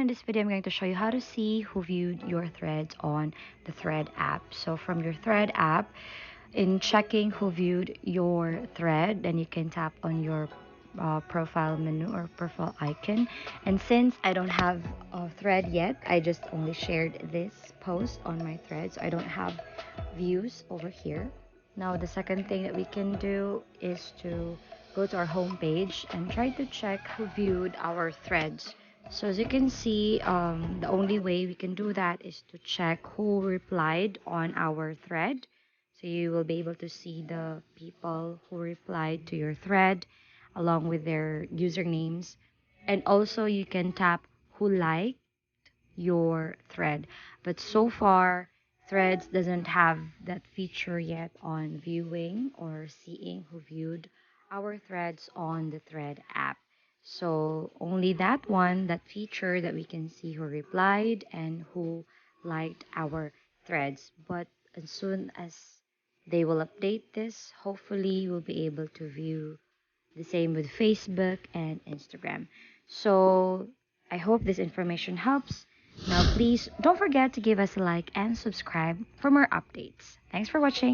in this video, I'm going to show you how to see who viewed your threads on the Thread app. So from your Thread app, in checking who viewed your thread, then you can tap on your profile menu or profile icon. And since I don't have a thread yet, I just only shared this post on my thread, so I don't have views over here. Now the second thing that we can do is to go to our home page and try to check who viewed our threads. So as you can see, the only way we can do that is to check who replied on our thread. So you will be able to see the people who replied to your thread along with their usernames. And also you can tap who liked your thread. But so far, Threads doesn't have that feature yet on viewing or seeing who viewed our threads on the Thread app. So only that one, that feature that we can see who replied and who liked our threads. But as soon as they will update this, hopefully we'll be able to view the same with Facebook and Instagram. So I hope this information helps. Now, please don't forget to give us a like and subscribe for more updates. Thanks for watching.